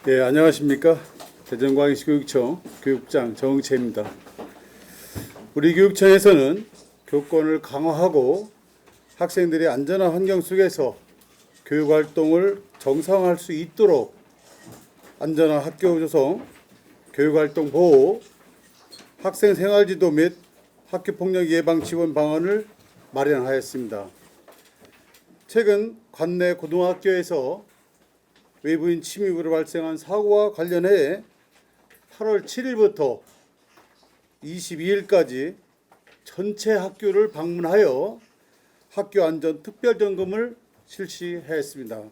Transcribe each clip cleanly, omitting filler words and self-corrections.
안녕하십니까. 대전광역시 교육청 교육장 정은채입니다. 우리 교육청에서는 교권을 강화하고 학생들이 안전한 환경 속에서 교육활동을 정상화할 수 있도록 안전한 학교 조성, 교육활동 보호, 학생 생활지도 및 학교폭력 예방 지원 방안을 마련하였습니다. 최근 관내 고등학교에서 외부인 침입으로 발생한 사고와 관련해 8월 7일부터 22일까지 전체 학교를 방문하여 학교 안전 특별 점검을 실시했습니다.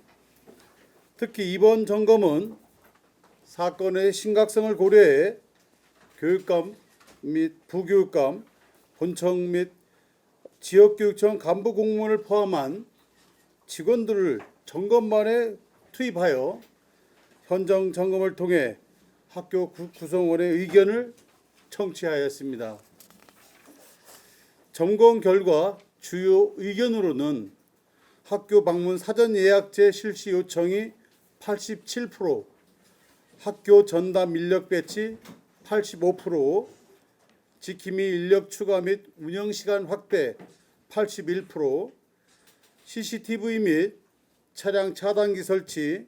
특히 이번 점검은 사건의 심각성을 고려해 교육감 및 부교육감, 본청 및 지역교육청 간부 공무원을 포함한 직원들을 점검반에 투입하여 현장 점검을 통해 학교 구성원의 의견을 청취하였습니다. 점검 결과 주요 의견으로는 학교 방문 사전 예약제 실시 요청이 87%, 학교 전담 인력 배치 85%, 지킴이 인력 추가 및 운영 시간 확대 81%, CCTV 및 차량 차단기 설치,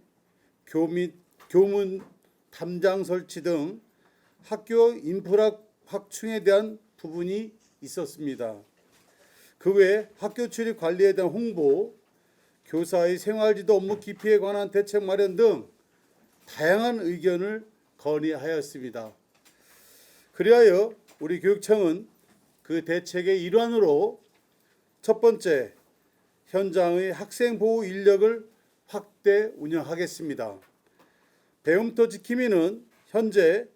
교문 담장 설치 등 학교 인프라 확충에 대한 부분이 있었습니다. 그 외 학교 출입 관리에 대한 홍보, 교사의 생활지도 업무 기피에 관한 대책 마련 등 다양한 의견을 건의하였습니다. 그리하여 우리 교육청은 그 대책의 일환으로 첫 번째, 현장의 학생 보호 인력을 확대 운영하겠습니다. 배움터 지킴이는 현재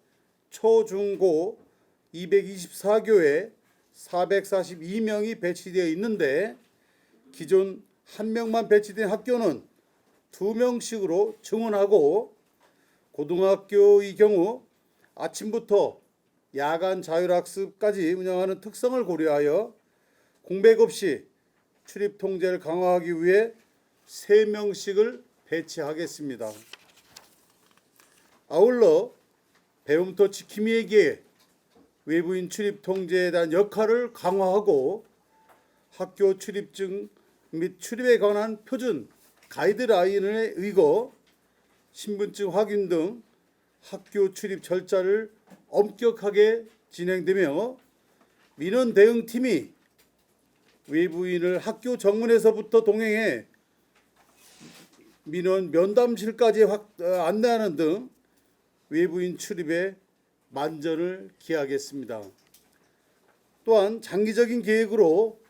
초, 중, 고 224교에 442명이 배치되어 있는데 기존 1명만 배치된 학교는 2명씩으로 증원하고 고등학교의 경우 아침부터 야간 자율학습까지 운영하는 특성을 고려하여 공백 없이 출입 통제를 강화하기 위해 3명씩을 배치하겠습니다. 아울러 배움터 지킴이에게 외부인 출입 통제에 대한 역할을 강화하고 학교 출입증 및 출입에 관한 표준 가이드라인에 의거 신분증 확인 등 학교 출입 절차를 엄격하게 진행되며 민원 대응팀이 외부인을 학교 정문에서부터 동행해 민원 면담실까지 안내하는 등 외부인 출입에 만전을 기하겠습니다. 또한 장기적인 계획으로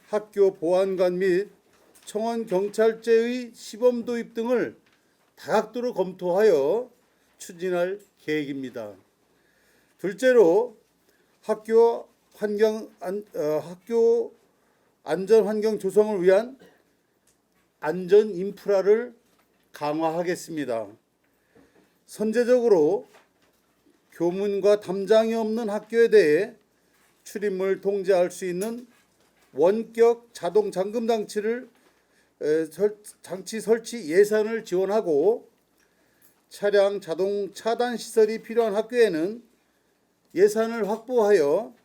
학교 보안관 및 청원 경찰제의 시범 도입 등을 다각도로 검토하여 추진할 계획입니다. 둘째로 학교 안전 환경 조성을 위한 안전 인프라를 강화하겠습니다. 선제적으로 교문과 담장이 없는 학교에 대해 출입문을 통제할 수 있는 원격 자동 잠금 장치 설치 예산을 지원하고 차량 자동 차단 시설이 필요한 학교에는 예산을 확보하여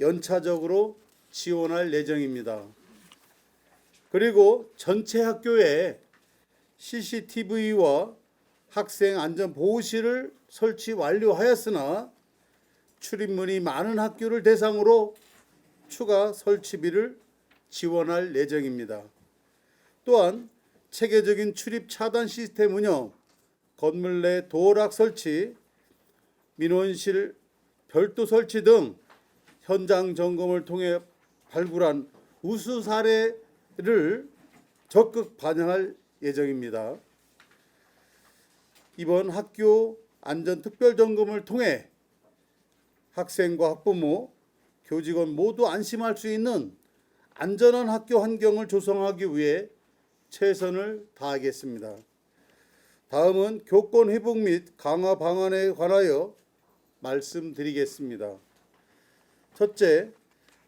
연차적으로 지원할 예정입니다. 그리고 전체 학교에 CCTV와 학생 안전 보호실을 설치 완료하였으나 출입문이 많은 학교를 대상으로 추가 설치비를 지원할 예정입니다. 또한 체계적인 출입 차단 시스템 운영, 건물 내 도어락 설치, 민원실 별도 설치 등 현장 점검을 통해 발굴한 우수 사례를 적극 반영할 예정입니다. 이번 학교 안전 특별 점검을 통해 학생과 학부모, 교직원 모두 안심할 수 있는 안전한 학교 환경을 조성하기 위해 최선을 다하겠습니다. 다음은 교권 회복 및 강화 방안에 관하여 말씀드리겠습니다. 첫째,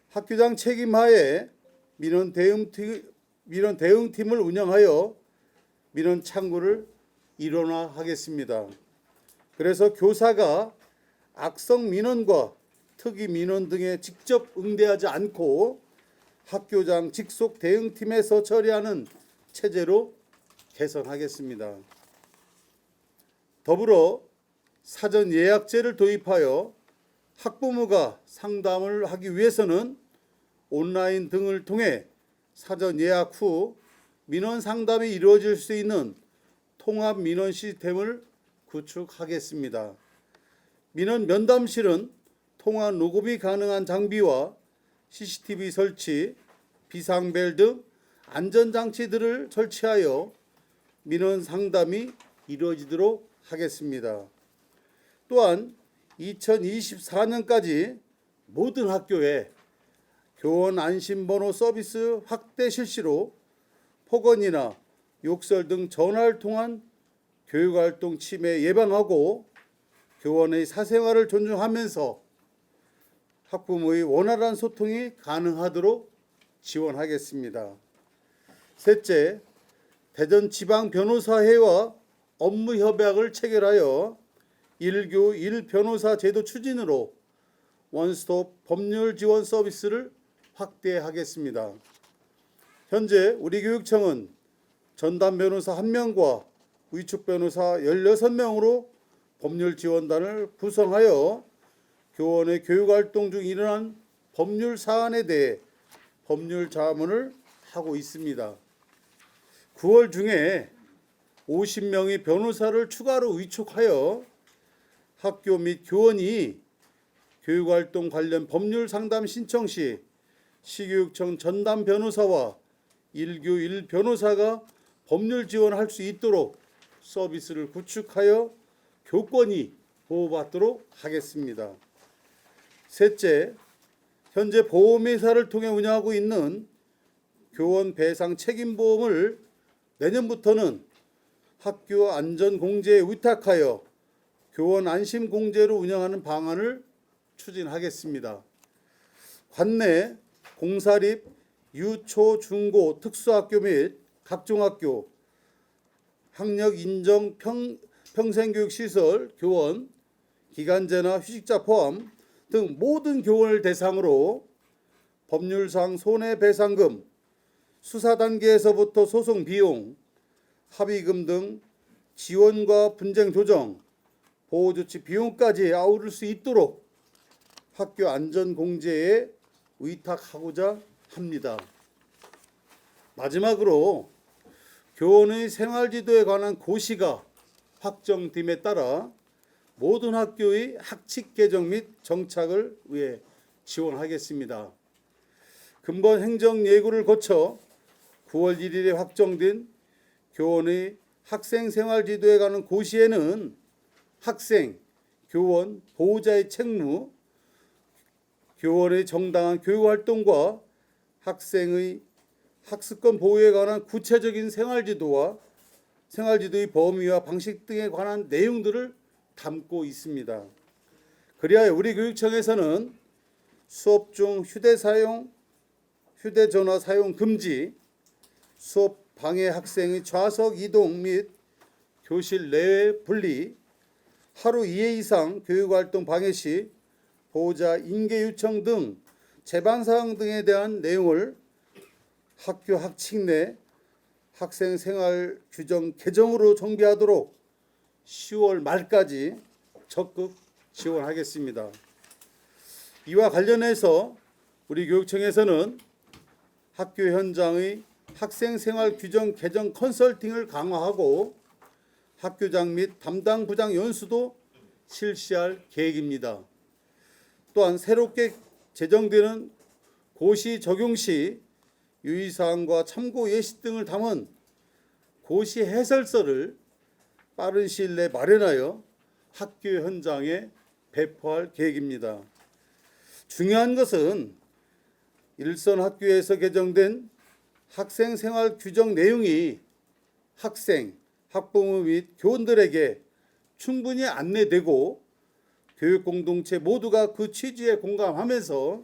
학교장 책임하에 민원 대응팀을 운영하여 민원 창구를 일원화하겠습니다. 그래서 교사가 악성 민원과 특이 민원 등에 직접 응대하지 않고 학교장 직속 대응팀에서 처리하는 체제로 개선하겠습니다. 더불어 사전 예약제를 도입하여 학부모가 상담을 하기 위해서는 온라인 등을 통해 사전 예약 후 민원 상담이 이루어질 수 있는 통합 민원 시스템을 구축하겠습니다. 민원 면담실은 통화 녹음이 가능한 장비와 CCTV 설치, 비상벨 등 안전장치들을 설치하여 민원 상담이 이루어지도록 하겠습니다. 또한 2024년까지 모든 학교에 교원 안심번호 서비스 확대 실시로 폭언이나 욕설 등 전화를 통한 교육활동 침해 예방하고 교원의 사생활을 존중하면서 학부모의 원활한 소통이 가능하도록 지원하겠습니다. 셋째, 대전지방변호사회와 업무협약을 체결하여 1교 1변호사 제도 추진으로 원스톱 법률 지원 서비스를 확대하겠습니다. 현재 우리 교육청은 전담 변호사 1명과 위촉 변호사 16명으로 법률 지원단을 구성하여 교원의 교육활동 중 일어난 법률 사안에 대해 법률 자문을 하고 있습니다. 9월 중에 50명의 변호사를 추가로 위촉하여 학교 및 교원이 교육활동 관련 법률 상담 신청 시 시교육청 전담 변호사와 1교 1변호사가 법률 지원할 수 있도록 서비스를 구축하여 교권이 보호받도록 하겠습니다. 셋째, 현재 보험회사를 통해 운영하고 있는 교원 배상 책임보험을 내년부터는 학교 안전공제에 위탁하여 교원 안심공제로 운영하는 방안을 추진하겠습니다. 관내 공사립 유초 중고 특수학교 및 각종학교 학력 인정 평생교육시설 교원 기간제나 휴직자 포함 등 모든 교원을 대상으로 법률상 손해배상금, 수사 단계에서부터 소송 비용, 합의금 등 지원과 분쟁 조정, 보호조치 비용까지 아우를 수 있도록 학교 안전공제에 위탁하고자 합니다. 마지막으로 교원의 생활지도에 관한 고시가 확정됨에 따라 모든 학교의 학칙 개정 및 정착을 위해 지원하겠습니다. 근본 행정 예고를 거쳐 9월 1일에 확정된 교원의 학생 생활지도에 관한 고시에는 학생, 교원, 보호자의 책무, 교원의 정당한 교육활동과 학생의 학습권 보호에 관한 구체적인 생활지도와 생활지도의 범위와 방식 등에 관한 내용들을 담고 있습니다. 그리하여 우리 교육청에서는 수업 중 휴대전화 사용 금지, 수업 방해 학생의 좌석 이동 및 교실 내외 분리, 하루 2회 이상 교육활동 방해 시 보호자 인계 요청 등 제반사항 등에 대한 내용을 학교 학칙 내 학생 생활 규정 개정으로 정비하도록 10월 말까지 적극 지원하겠습니다. 이와 관련해서 우리 교육청에서는 학교 현장의 학생 생활 규정 개정 컨설팅을 강화하고 학교장 및 담당 부장 연수도 실시할 계획입니다. 또한 새롭게 제정되는 고시 적용 시 유의사항과 참고 예시 등을 담은 고시 해설서를 빠른 시일 내에 마련하여 학교 현장에 배포할 계획입니다. 중요한 것은 일선 학교에서 개정된 학생 생활 규정 내용이 학생, 학부모 및 교원들에게 충분히 안내되고 교육 공동체 모두가 그 취지에 공감하면서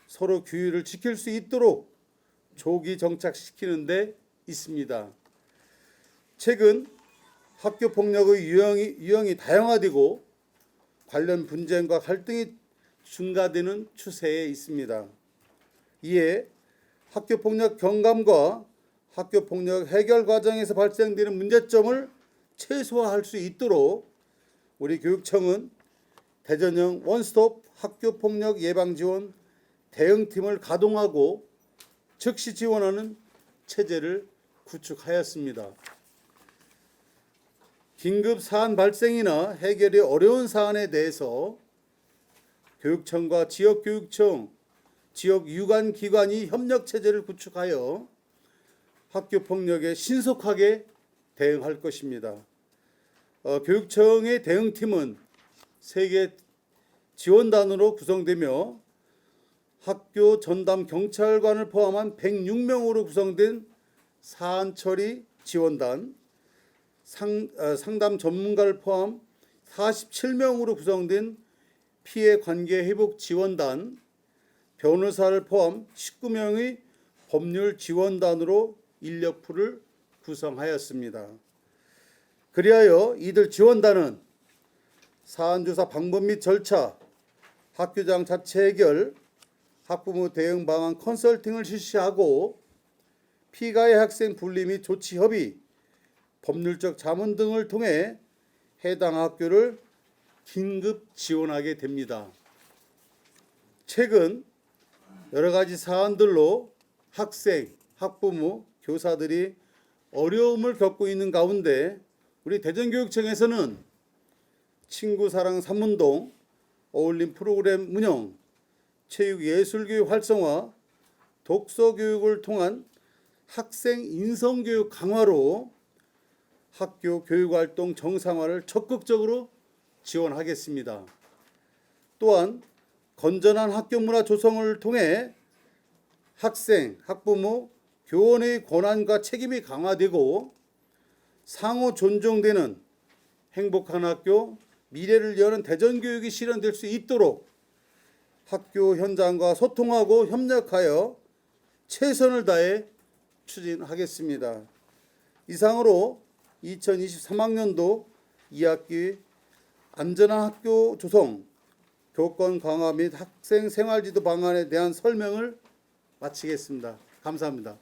서로 규율을 지킬 수 있도록 조기 정착시키는 데 있습니다. 최근 학교 폭력의 유형이 다양화되고 관련 분쟁과 갈등이 증가되는 추세에 있습니다. 이에 학교 폭력 경감과 학교 폭력 해결 과정에서 발생되는 문제점을 최소화할 수 있도록 우리 교육청은 대전형 원스톱 학교 폭력 예방 지원 대응팀을 가동하고 즉시 지원하는 체제를 구축하였습니다. 긴급 사안 발생이나 해결이 어려운 사안에 대해서 교육청과 지역교육청, 지역 유관 기관이 협력 체제를 구축하여 학교 폭력에 신속하게 대응할 것입니다. 교육청의 대응팀은 3개 지원단으로 구성되며 학교 전담 경찰관을 포함한 106명으로 구성된 사안 처리 지원단, 상담 전문가를 포함 47명으로 구성된 피해 관계 회복 지원단, 변호사를 포함 19명의 법률 지원단으로 인력풀을 구성하였습니다. 그리하여 이들 지원단은 사안 조사 방법 및 절차, 학교장 자체 해결, 학부모 대응 방안 컨설팅을 실시하고 피가의 학생 분리 및 조치 협의, 법률적 자문 등을 통해 해당 학교를 긴급 지원하게 됩니다. 최근 여러 가지 사안들로 학생, 학부모, 교사들이 어려움을 겪고 있는 가운데 우리 대전교육청에서는 친구사랑 삼문동, 어울림 프로그램 운영, 체육예술교육 활성화, 독서교육을 통한 학생 인성교육 강화로 학교 교육활동 정상화를 적극적으로 지원하겠습니다. 또한 건전한 학교 문화 조성을 통해 학생, 학부모, 교원의 권한과 책임이 강화되고 상호 존중되는 행복한 학교, 미래를 여는 대전교육이 실현될 수 있도록 학교 현장과 소통하고 협력하여 최선을 다해 추진하겠습니다. 이상으로 2023학년도 2학기 안전한 학교 조성, 교권 강화 및 학생 생활지도 방안에 대한 설명을 마치겠습니다. 감사합니다.